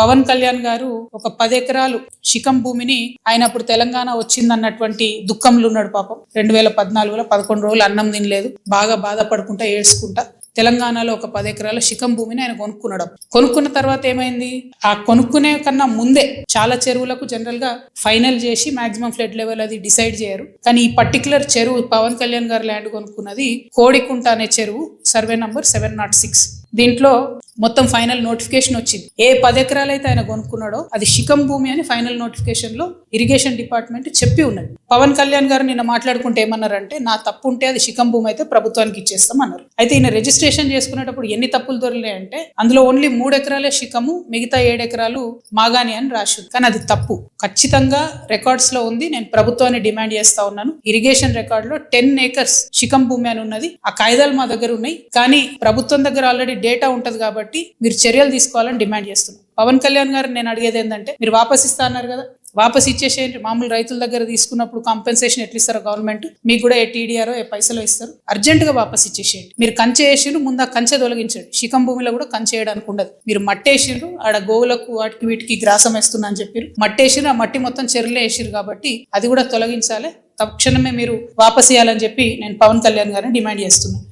పవన్ కళ్యాణ్ గారు ఒక 10 ఎకరాలు శిఖం భూమిని ఆయన అప్పుడు తెలంగాణ వచ్చిందన్నటువంటి దుఃఖంలో ఉన్నాడు పాపం. 2014లో 11 రోజులు అన్నం తినలేదు, బాగా బాధపడుకుంటా ఏడ్చుకుంటా తెలంగాణలో ఒక 10 ఎకరాల శిఖం భూమిని ఆయన కొనుక్కున్నాడు. కొనుక్కున్న తర్వాత ఏమైంది, ఆ కొనుక్కునే కన్నా ముందే చాలా చెరువులకు జనరల్ గా ఫైనల్ చేసి మాక్సిమం ఫ్లడ్ లెవెల్ అది డిసైడ్ చేయరు. కానీ ఈ పర్టికులర్ చెరువు పవన్ కళ్యాణ్ గారు ల్యాండ్ కొనుక్కున్నది కోడికుంట అనే చెరువు, సర్వే నంబర్ 706. దీంట్లో మొత్తం ఫైనల్ నోటిఫికేషన్ వచ్చింది. ఏ 10 ఎకరాలు అయితే ఆయన కొనుక్కున్నాడో అది శిఖం భూమి అని ఫైనల్ నోటిఫికేషన్ లో ఇరిగేషన్ డిపార్ట్మెంట్ చెప్పి ఉన్నది. పవన్ కళ్యాణ్ గారు నిన్న మాట్లాడుకుంటే ఏమన్నారంటే, నా తప్పు ఉంటే అది శిఖం భూమి అయితే ప్రభుత్వానికి ఇచ్చేస్తాం అన్నారు. అయితే ఈయన రిజిస్ట్రేషన్ చేసుకునేటప్పుడు ఎన్ని తప్పులు దొరికినాయంటే, అందులో ఓన్లీ 3 ఎకరాలే శిఖము, మిగతా 7 ఎకరాలు మాగాని అని రాసింది. కానీ అది తప్పు, ఖచ్చితంగా రికార్డ్స్ లో ఉంది. నేను ప్రభుత్వాన్ని డిమాండ్ చేస్తా ఉన్నాను, ఇరిగేషన్ రికార్డ్ లో 10 acres శిఖం భూమి అని ఉన్నది. ఆ కాయిదాలు మా దగ్గర ఉన్నాయి, కానీ ప్రభుత్వం దగ్గర ఆల్రెడీ డేటా ఉంటది కాబట్టి మీరు చర్యలు తీసుకోవాలని డిమాండ్ చేస్తున్నాం. పవన్ కళ్యాణ్ గారు నేను అడిగేది ఏంటంటే, మీరు వాపస్ ఇస్తా అన్నారు కదా, వాపస్ ఇచ్చేసేయండి. మామూలు రైతుల దగ్గర తీసుకున్నప్పుడు కాంపెన్సేషన్ ఎట్లా ఇస్తారో గవర్నమెంట్, మీకు కూడా ఏ టీడీఆరో ఏ పైసలో ఇస్తారు, అర్జెంట్ గా వాపస్ ఇచ్చేసేయండి. మీరు కంచె వేసిండ్రు, ముందు ఆ కంచె తొలగించండి. శిఖం భూమిలో కూడా కంచె వేయడానికి ఉండదు. మీరు మట్టేసిండ్రు, ఆడ గోవులకు వాటికి వీటికి గ్రాసం వేస్తున్నా అని చెప్పారు. మట్టేసిండ్రు, ఆ మట్టి మొత్తం చెరువులే వేసిరు కాబట్టి అది కూడా తొలగించాలి. తక్షణమే మీరు వాపస్ ఇవ్వాలని చెప్పి నేను పవన్ కళ్యాణ్ గారిని డిమాండ్ చేస్తున్నాను.